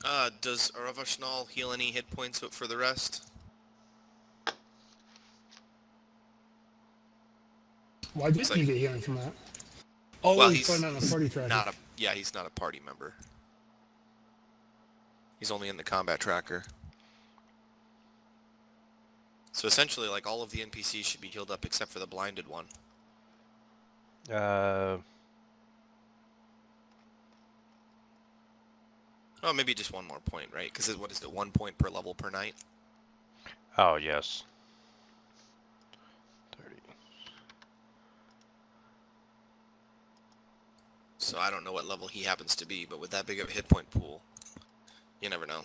Does Aravashnal heal any hit points for the rest? Why Looks didn't like, you get healing from that? well, Oh, he's he's putting on a he's party tracker. not a yeah, he's not a party member. He's only in the combat tracker. So essentially, like all of the NPCs should be healed up except for the blinded one. Uh, Oh, maybe just one more point, right? Because what is it, 1 point per level per night? oh, yes. 30. So I don't know what level he happens to be, but with that big of a hit point pool, you never know.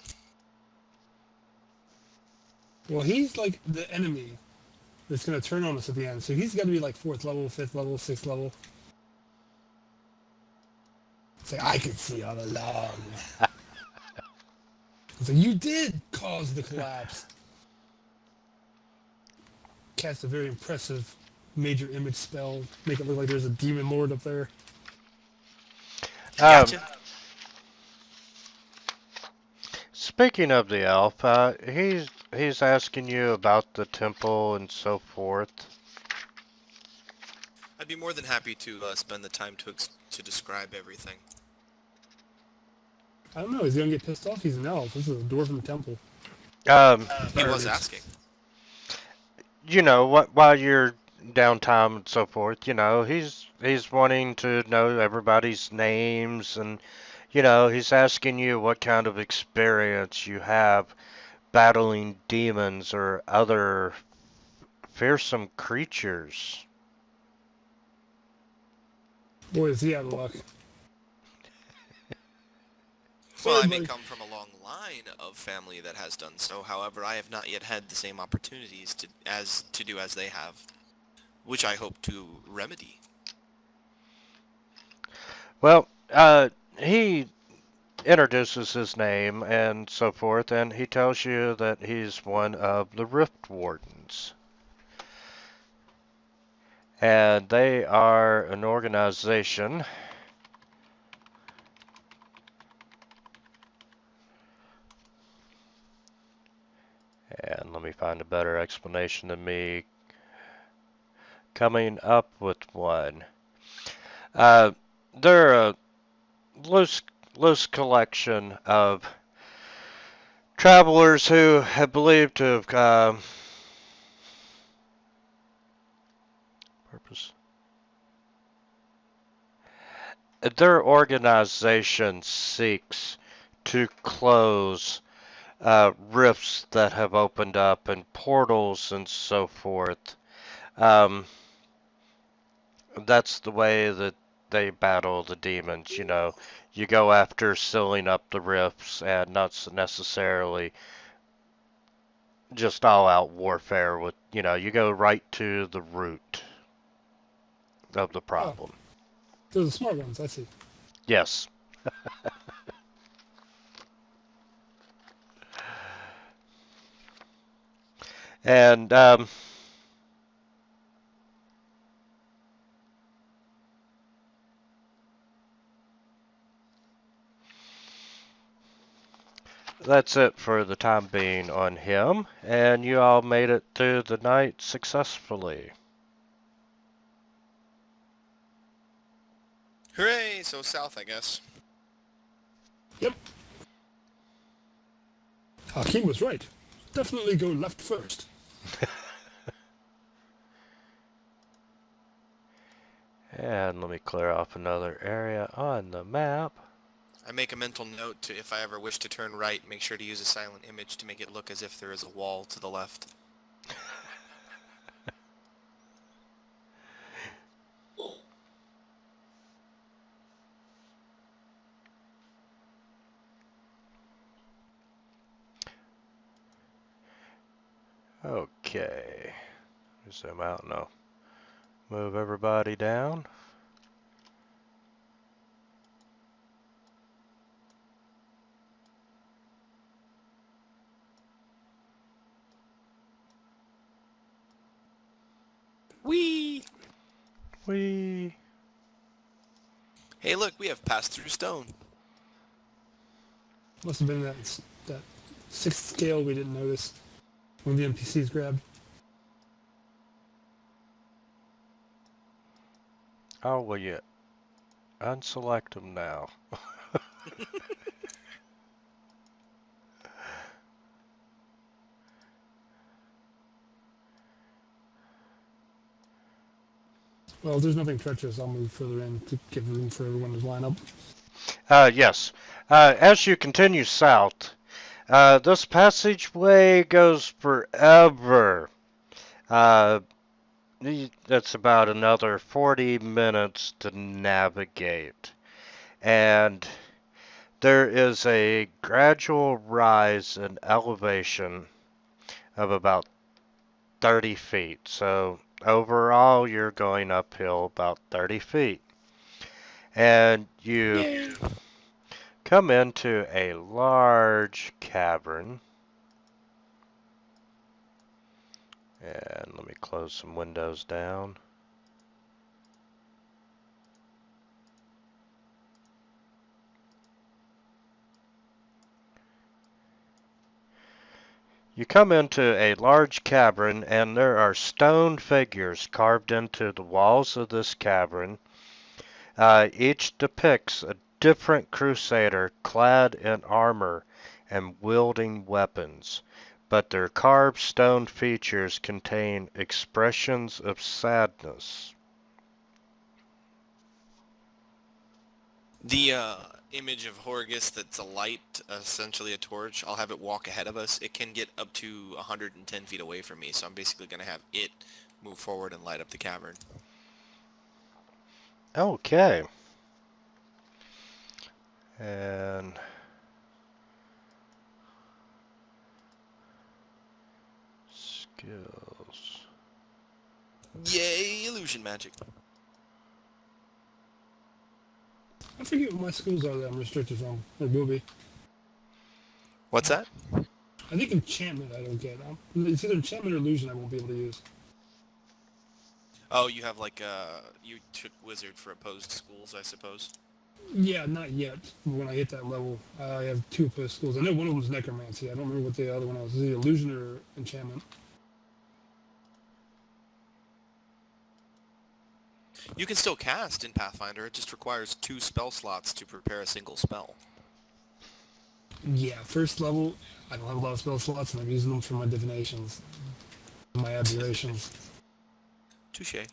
Well, he's like the enemy that's going to turn on us at the end. So he's got to be like 4th level, 5th level, 6th level. It's like, I could see all along. It's like, you did cause the collapse. Cast a very impressive major image spell. Make it look like there's a demon lord up there. Um, Gotcha. Speaking of the elf, he's asking you about the temple and so forth. I'd be more than happy to spend the time to describe everything. I don't know. He's going to get pissed off. He's an elf. This is a dwarven temple. Um, He Or was it's- asking. you know, while you're downtime and so forth, you know, he's wanting to know everybody's names, and you know, he's asking you what kind of experience you have battling demons or other fearsome creatures. Boy, is he out of luck. Well, Sorry, I may buddy. come from a long line of family that has done so. However, I have not yet had the same opportunities to do as they have, which I hope to remedy. Well, he introduces his name and so forth, and he tells you that he's one of the Rift Wardens. And they are an organization. And let me find a better explanation than me coming up with one. Uh, they're a loose, loose collection of travelers who have believed to have purpose. Their organization seeks to close rifts that have opened up and portals and so forth. Um, that's the way that they battle the demons. You know, you go after sealing up the rifts and not necessarily just all out warfare with, you know, you go right to the root of the Oh, problem. they're the smart ones. I see. Yes. And that's it for the time being on him. And you all made it through the night successfully. Hooray! So south, I guess. Yep. Hakim was right. Definitely go left first. And let me clear off another area on the map. I make a mental note to, if I ever wish to turn right, make sure to use a silent image to make it look as if there is a wall to the left. Okay. Zoom out now. Move everybody down. Whee! Whee! Hey look, we have passed through stone. Must have been that sixth scale we didn't notice when the NPCs grabbed. Oh, will you unselect them now? Well, if there's nothing treacherous, I'll move further in to give room for everyone to line up. Yes. As you continue south, this passageway goes forever. That's about another 40 minutes to navigate. And there is a gradual rise in elevation of about 30 feet. So overall, you're going uphill about 30 feet. And you Yay! come into a large cavern. And let me close some windows down. You come into a large cavern, and there are stone figures carved into the walls of this cavern. Each depicts a different crusader clad in armor and wielding weapons, but their carved stone features contain expressions of sadness. The image of Horgus that's a light, essentially a torch, I'll have it walk ahead of us. It can get up to 110 feet away from me, so I'm basically going to have it move forward and light up the cavern. Okay. And skills. Yay, illusion magic. I forget what my skills are that I'm restricted from. It will be. What's that? I think enchantment I don't get. It's either enchantment or illusion I won't be able to use. Oh, you have like, you took wizard for opposed schools, I suppose? Yeah, not yet. When I hit that level, I have 2 opposed skills. I know one of them is necromancy. I don't remember what the other one was. Is it illusion or enchantment? You can still cast in Pathfinder, it just requires 2 spell slots to prepare a single spell. Yeah, first level, I don't have a lot of spell slots, and I'm using them for my divinations, my abjurations. Touche.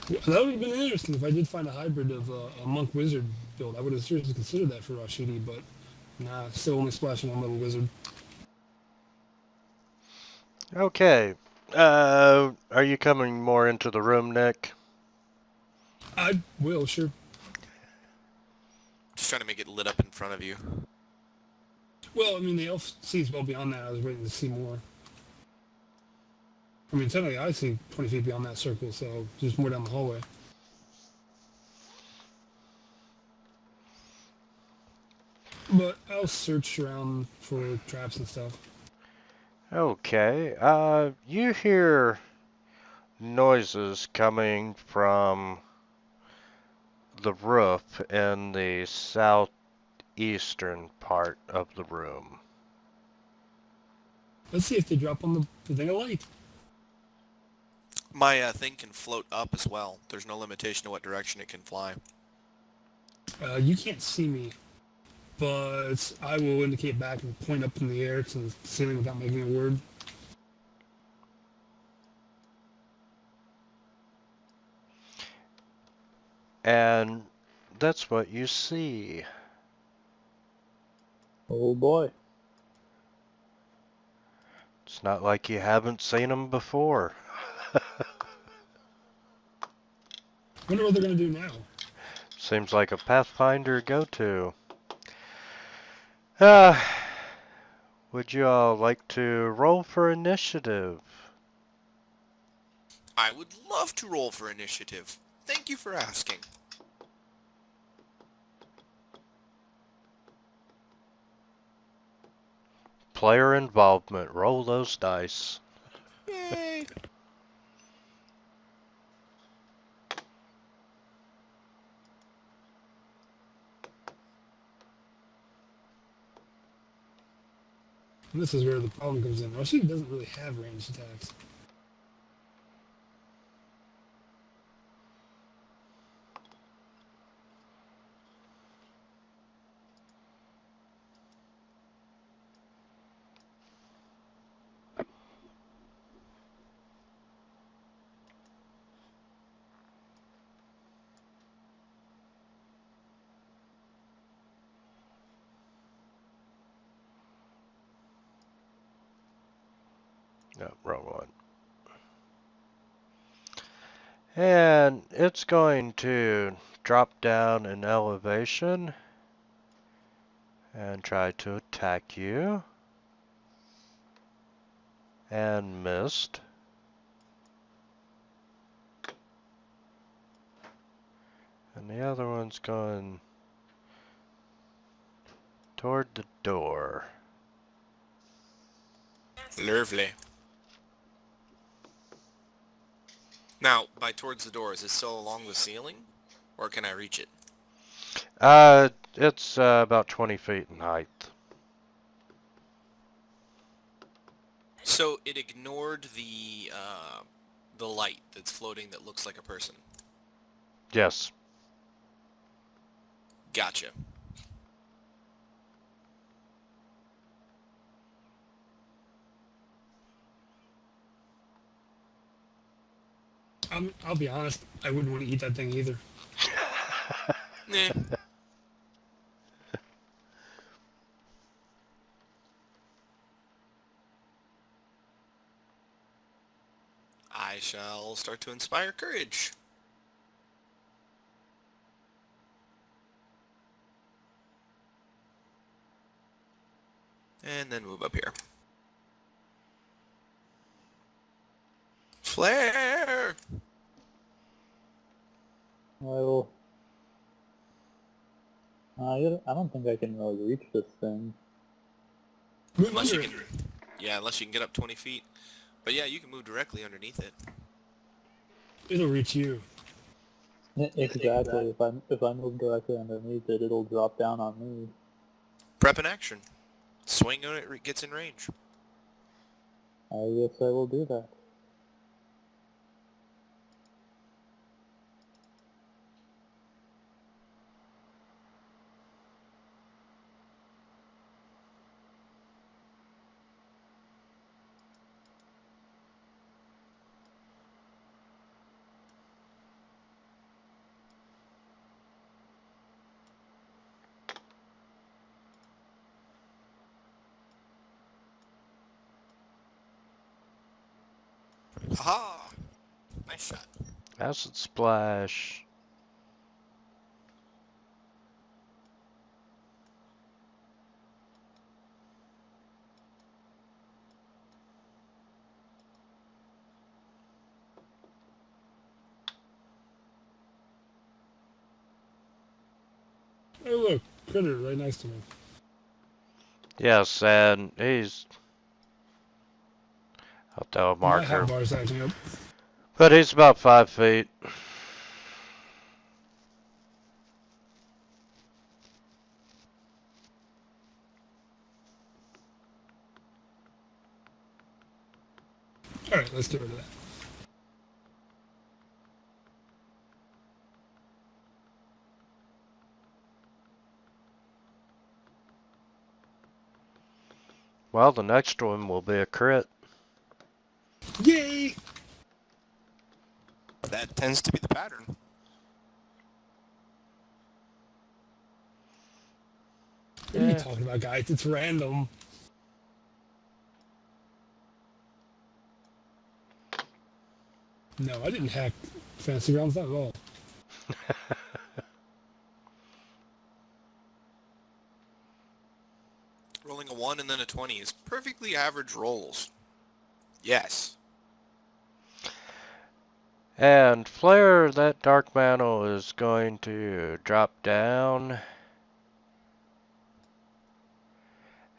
That would have been interesting if I did find a hybrid of a monk wizard build. I would have seriously considered that for Rashidi, but nah, still only splashing on level wizard. Okay. Are you coming more into the room, Nick? I will, sure. Just trying to make it lit up in front of you. Well, I mean, the elf sees well beyond that. I was waiting to see more. I mean, technically, I see 20 feet beyond that circle, so just more down the hallway. But I'll search around for traps and stuff. Okay. You hear noises coming from the roof in the southeastern part of the room. Let's see if they drop on the thing of light. My thing can float up as well. There's no limitation to what direction it can fly. You can't see me, but I will indicate back and point up in the air to the ceiling without making a word. And that's what you see. Oh boy. It's not like you haven't seen them before. Wonder what they're gonna do now. Seems like a Pathfinder go-to. Uh, would you all like to roll for initiative? I would love to roll for initiative. Thank you for asking. Player involvement. Roll those dice. Yay! And this is where the problem comes in. Rashidi doesn't really have ranged attacks. No, wrong one. And it's going to drop down in elevation and try to attack you. And missed. And the other one's going toward the door. Lovely. Now, by towards the door, is it still along the ceiling? Or can I reach it? It's about 20 feet in height. So it ignored the light that's floating that looks like a person. Yes. Gotcha. I'll be honest, I wouldn't want to eat that thing either. Eh. I shall start to inspire courage. And then move up here. Flare! Well, I don't think I can really reach this thing. Move Unless you under can... it. Yeah, unless you can get up 20 feet. But yeah, you can move directly underneath it. It'll reach you. Exactly. If I move directly underneath it, it'll drop down on me. Prep in action. Swing when it gets in range. I guess I will do that. Haha! Nice shot. Acid splash. Oh look, critter right next to me. Yes, and he's... I'll throw a My marker. hot bar's acting up. But he's about 5 feet. Alright, let's get rid of that. Well, the next one will be a crit. Yay! That tends to be the pattern. What are you Yeah. talking about, guys? It's random. No, I didn't hack Fantasy Grounds, not at all. Rolling a 1 and then a 20 is perfectly average rolls. Yes. And Flare, that dark mantle is going to drop down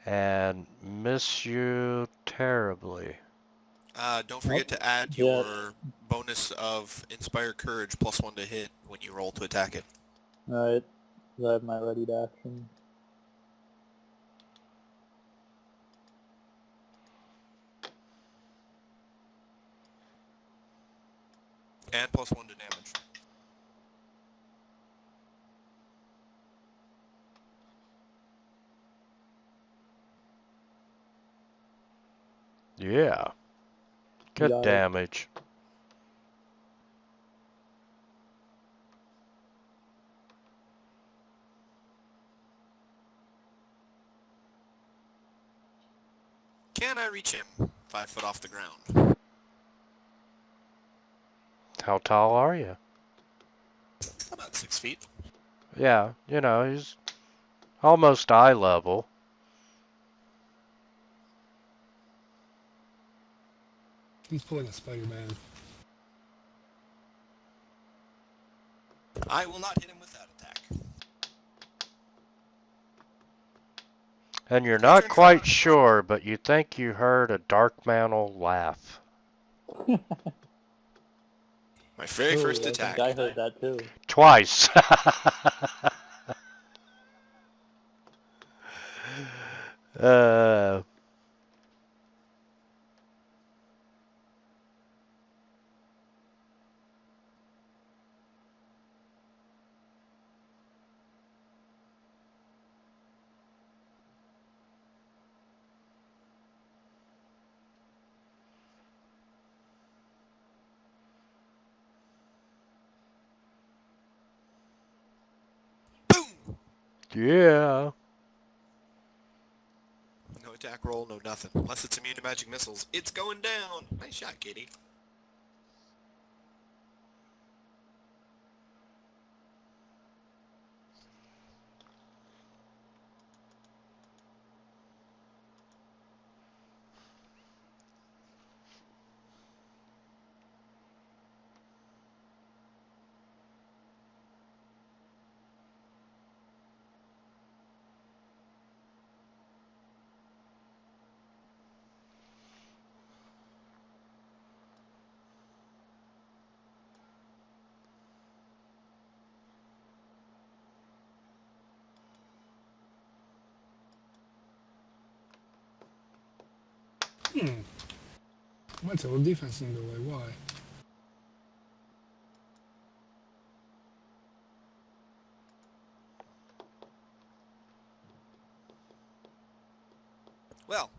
and miss you terribly. Don't forget to add Yeah. your bonus of Inspire Courage +1 to hit when you roll to attack it. Alright. I have my ready to action. And +1 to damage. Yeah. You Good got it. damage. Can I reach him 5 foot off the ground? How tall are you? About 6 feet. Yeah, you know, he's almost eye level. He's pulling a Spider-Man. I will not hit him with that attack. And you're My not turn, quite Fire. sure, but you think you heard a Dark Mantle laugh. My very Ooh, first I attack. think I heard that too. Twice. uh, Boom! yeah. No attack roll, no nothing. Unless it's immune to magic missiles. It's going down! Nice shot, kitty. My total defense didn't go away. Why? Well,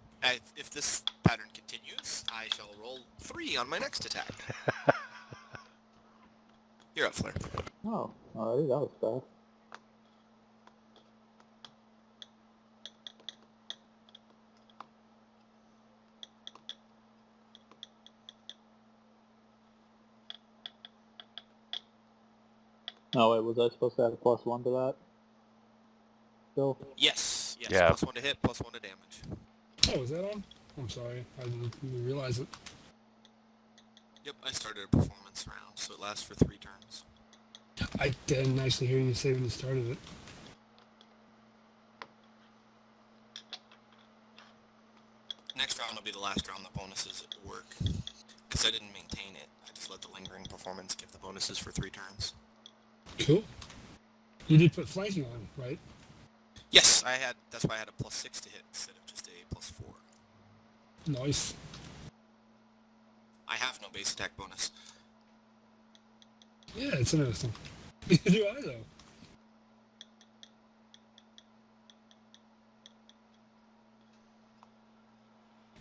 if this pattern continues, I shall roll 3 on my next attack. You're up, Flare. Oh, alrighty, that was fast. Oh wait, was I supposed to add a +1 to that? Still? Yes, yes. Yeah. +1 to hit, +1 to damage. Oh, is that on? I'm sorry. I didn't even realize it. Yep, I started a performance round, so it lasts for 3 turns. I didn't actually hear you say when you started it. Next round will be the last round the bonuses work. Because I didn't maintain it. I just let the lingering performance give the bonuses for 3 turns. Cool. You did put flanking on, right? Yes, that's why I had a +6 to hit instead of just a +4. Nice. I have no base attack bonus. Yeah, it's interesting. Neither do I, though.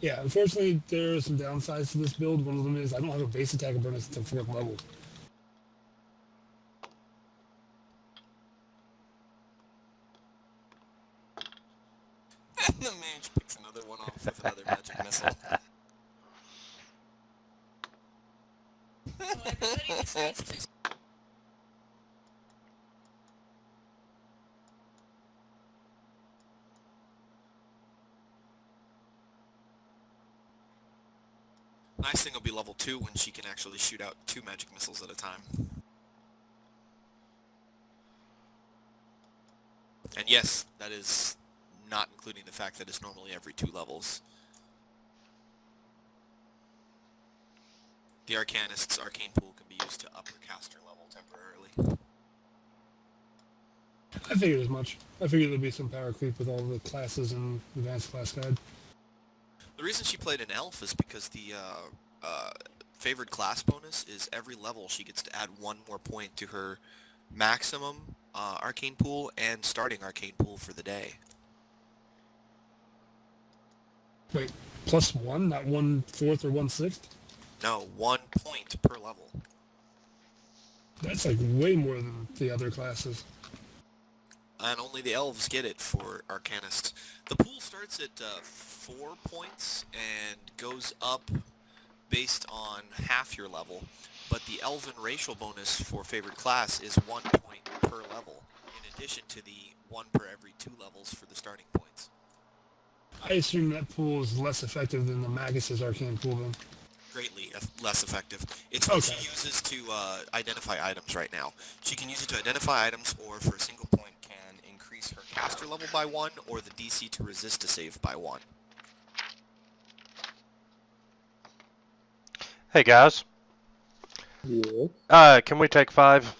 Yeah, unfortunately, there are some downsides to this build. One of them is I don't have a base attack bonus until 4th level. And the mage picks another one off with another magic missile. Nice thing will be level 2 when she can actually shoot out 2 magic missiles at a time. And yes, that is not including the fact that it's normally every 2 levels. The Arcanist's arcane pool can be used to upper caster level temporarily. I figured as much. I figured there'd be some power creep with all the classes and advanced class guide. The reason she played an elf is because the favored class bonus is every level she gets to add 1 more point to her maximum arcane pool and starting arcane pool for the day. Wait, +1, not 1/4 or 1/6? No, 1 point per level. That's like way more than the other classes. And only the elves get it for Arcanists. The pool starts at 4 points and goes up based on half your level, but the elven racial bonus for favored class is 1 point per level, in addition to the 1 per every 2 levels for the starting points. I assume that pool is less effective than the Magus's arcane pool then. Greatly less effective. It's what Okay. she uses to identify items right now. She can use it to identify items, or for a single point can increase her caster level by 1, or the DC to resist a save by 1. Hey guys. Yes. Can we take 5?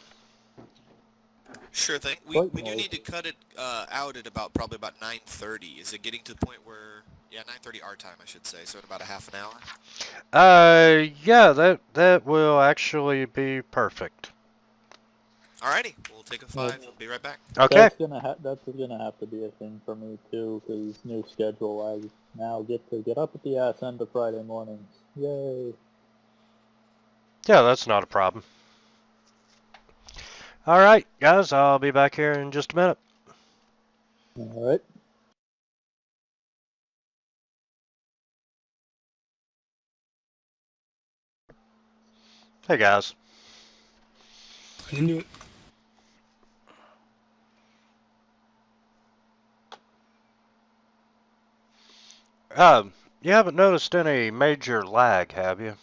Sure thing. We Quite do nice. need to cut it out at probably about 9:30. Is it getting to the point where... Yeah, 9:30 our time, I should say, so in about a half an hour? Yeah, that will actually be perfect. Alrighty, we'll take a 5. Well, We'll be right back. Okay. That's gonna have to be a thing for me too, because new schedule. I now get to get up at the ass end of Friday mornings. Yay! Yeah, that's not a problem. Alright, guys, I'll be back here in just a minute. All right. Hey guys. I didn't do it. You haven't noticed any major lag, have you?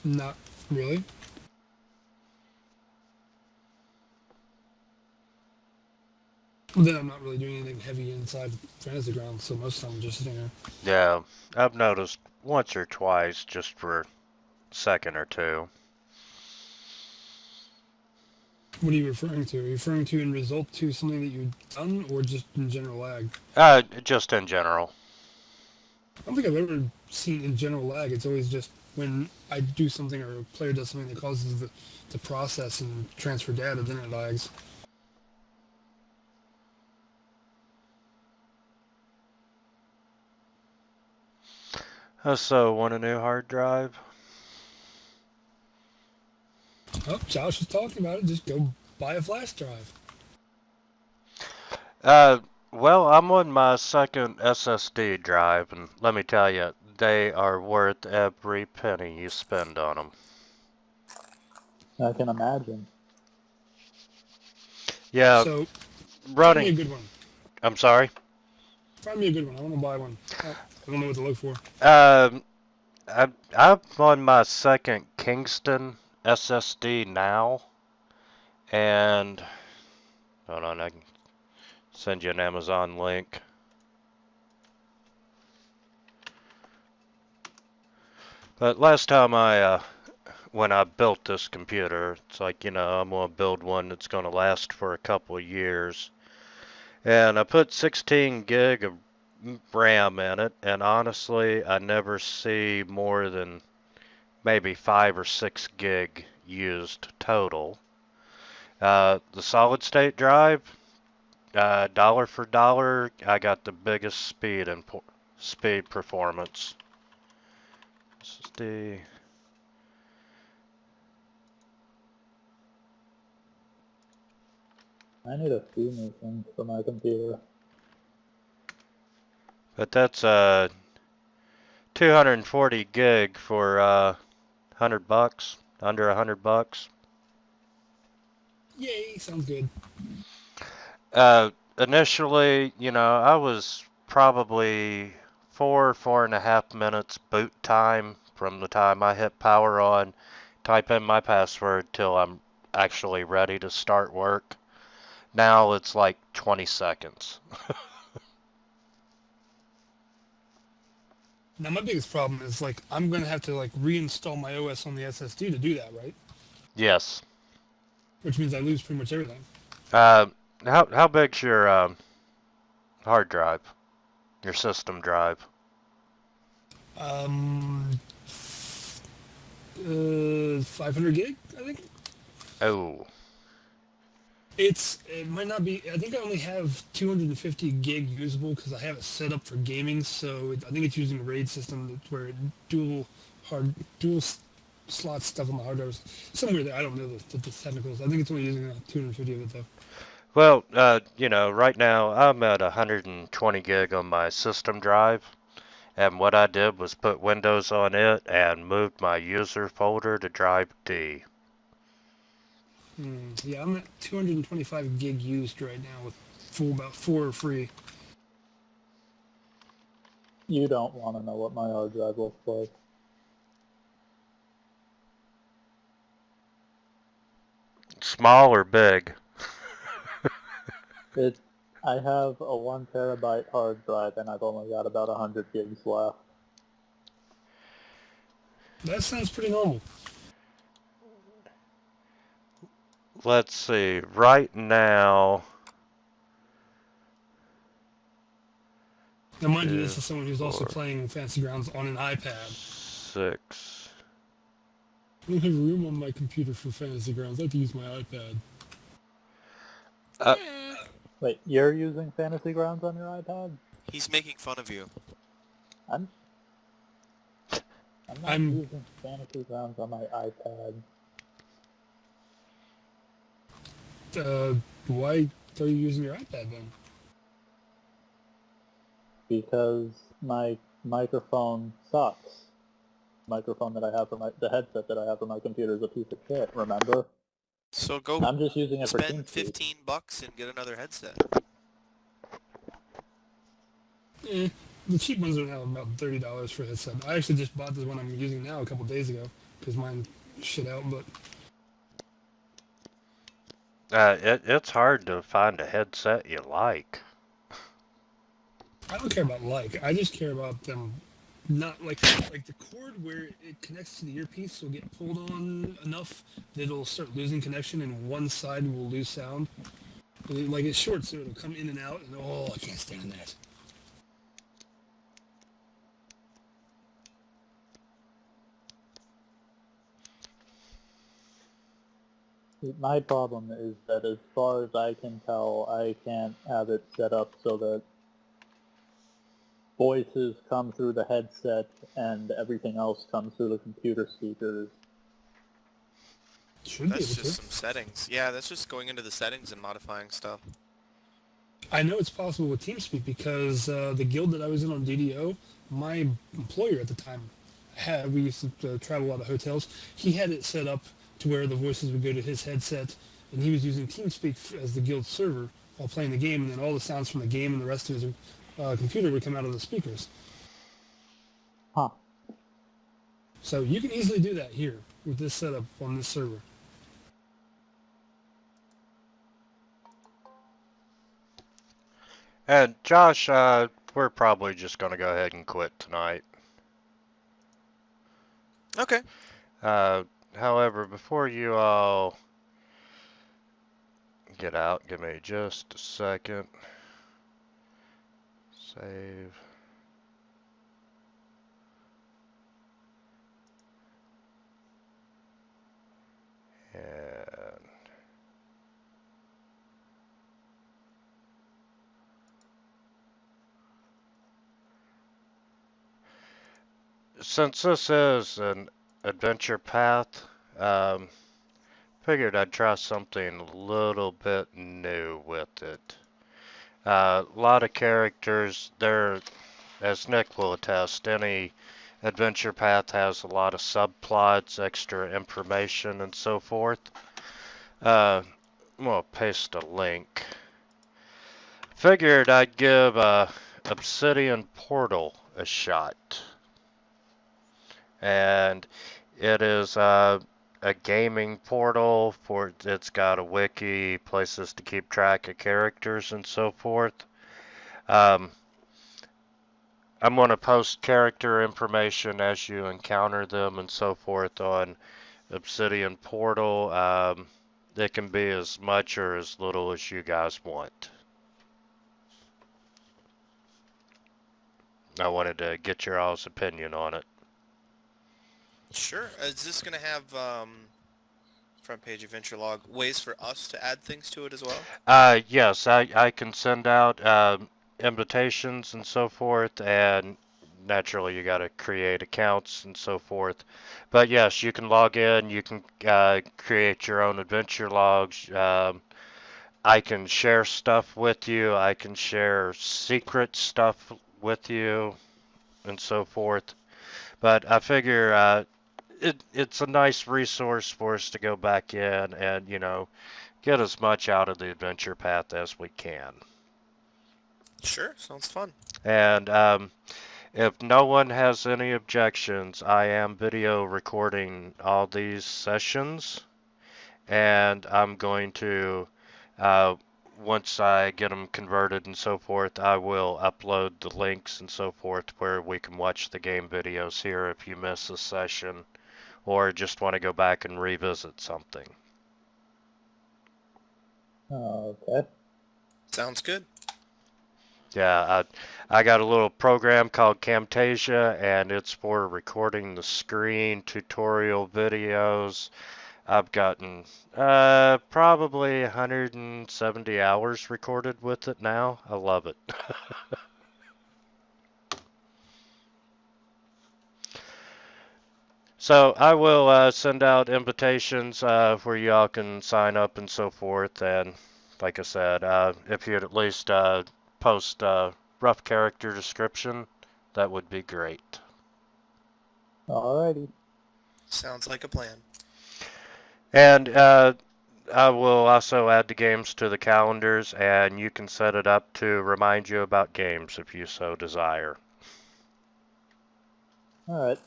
Not really. Well, then I'm not really doing anything heavy inside fantasy ground, so most of the time I'm just sitting there. Yeah, I've noticed once or twice just for a second or two. What are you referring to? Are you referring to in result to something that you've done, or just in general lag? Just in general. I don't think I've ever seen in general lag. It's always just when I do something or a player does something that causes the process and transfer data, then it lags. So, want a new hard drive? Oh, Josh was talking about it. Just go buy a flash drive. Well, I'm on my second SSD drive, and let me tell you, they are worth every penny you spend on them. I can imagine. Yeah, So, find me a running. good one. I'm sorry. Find me a good one. I want to buy one. I don't know what to look for. I'm on my second Kingston SSD now, and hold on, I can send you an Amazon link. But last time when I built this computer, it's like, I'm gonna build one that's gonna last for a couple of years. And I put 16 gig of RAM in it, and honestly, I never see more than maybe 5 or 6 gig used total. The solid state drive, dollar for dollar, I got the biggest speed and speed performance. SSD. I need a few new things for my computer. But that's 240 gig for $100, under $100. Yay, sounds good. Initially, I was probably 4.5 minutes boot time from the time I hit power on, type in my password till I'm actually ready to start work. Now it's like 20 seconds. Now my biggest problem is like I'm gonna have to like reinstall my OS on the SSD to do that, right? Yes. Which means I lose pretty much everything. How big's your hard drive? Your system drive? 500 gig, I think. Oh, It might not be. I think I only have 250 gig usable because I have it set up for gaming. So I think it's using a RAID system where dual hard dual slot stuff on the hard drives somewhere there. I don't know the technicals. I think it's only using 250 of it though. well, right now I'm at 120 gig on my system drive, and what I did was put Windows on it and moved my user folder to drive D. Yeah, I'm at 225 gig used right now with about 4 free. You don't want to know what my hard drive looks like. Small or big? I have a 1 terabyte hard drive and I've only got about 100 gigs left. That sounds pretty normal. Let's see. Right now, Now, mind you, 2, this is someone who's also 4, playing Fantasy Grounds on an iPad. 6. I don't have room on my computer for Fantasy Grounds. I have to use my iPad. Wait, you're using Fantasy Grounds on your iPad? He's making fun of you. I'm not I'm- using Fantasy Grounds on my iPad. Why are you using your iPad then? Because my microphone sucks. Microphone that I have for the headset that I have for my computer is a piece of shit, remember? So go I'm just using it for spend TeamSpeak. $15 and get another headset. The cheap ones are now about $30 for a headset. I actually just bought the one I'm using now a couple days ago because mine shit out. But It's hard to find a headset you like. I don't care about like. I just care about them not like the cord where it connects to the earpiece will get pulled on enough that it'll start losing connection and one side will lose sound. Like it's short, so it'll come in and out, and oh, I can't stand that. My problem is that as far as I can tell, I can't have it set up so that voices come through the headset and everything else comes through the computer speakers. Should be That's able just to. some settings. Yeah, that's just going into the settings and modifying stuff. I know it's possible with TeamSpeak because the guild that I was in on DDO, my employer at the time, we used to travel a lot of hotels. He had it set up to where the voices would go to his headset, and he was using TeamSpeak as the guild server while playing the game, and then all the sounds from the game and the rest of his computer would come out of the speakers. Huh. So you can easily do that here with this setup on this server. And Josh, we're probably just going to go ahead and quit tonight. Okay. However, before you all get out, give me just a second. Save. And since this is an adventure path, figured I'd try something a little bit new with it. A lot of characters, as Nick will attest, any adventure path has a lot of subplots, extra information, and so forth. I'm gonna paste a link. Figured I'd give Obsidian Portal a shot. And it is a gaming portal it's got a wiki, places to keep track of characters and so forth. I'm going to post character information as you encounter them and so forth on Obsidian Portal. It can be as much or as little as you guys want. I wanted to get your all's opinion on it. Sure. Is this going to have front page adventure log ways for us to add things to it as well? Yes, I can send out invitations and so forth, and naturally you got to create accounts and so forth. But yes, you can log in, you can create your own adventure logs. I can share stuff with you, I can share secret stuff with you, and so forth. But I figure it's a nice resource for us to go back in and, get as much out of the adventure path as we can. Sure. Sounds fun. And if no one has any objections, I am video recording all these sessions, and I'm going to, once I get them converted and so forth, I will upload the links and so forth where we can watch the game videos here if you miss a session or just want to go back and revisit something. Okay. Sounds good. Yeah, I got a little program called Camtasia, and it's for recording the screen tutorial videos. I've gotten probably 170 hours recorded with it now. I love it. So I will send out invitations where y'all can sign up and so forth. And like I said, if you'd at least post a rough character description, that would be great. Alrighty. Sounds like a plan. And I will also add the games to the calendars, and you can set it up to remind you about games if you so desire. Alright.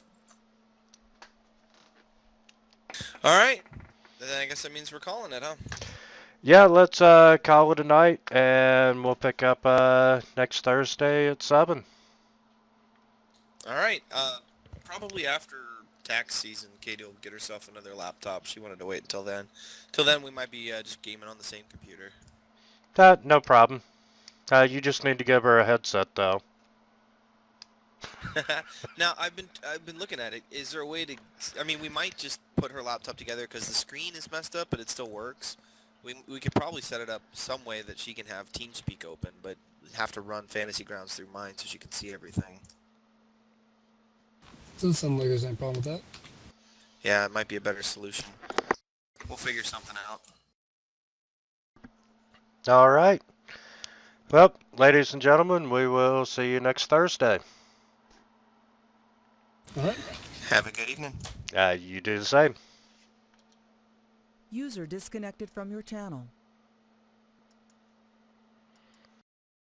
All right. Then I guess that means we're calling it, huh? Yeah, let's call it a night, and we'll pick up next Thursday at 7. All right. Probably after tax season, Katie will get herself another laptop. She wanted to wait until then. Till then, we might be just gaming on the same computer. No problem. You just need to give her a headset, though. Now, I've been looking at it. Is there a way to? I mean, we might just put her laptop together because the screen is messed up, but it still works. We could probably set it up some way that she can have TeamSpeak open, but have to run Fantasy Grounds through mine so she can see everything. Doesn't sound like there's any problem with that. Yeah, it might be a better solution. We'll figure something out. All right. Well, ladies and gentlemen, we will see you next Thursday. All right. Have a good evening. You do the same. User disconnected from your channel.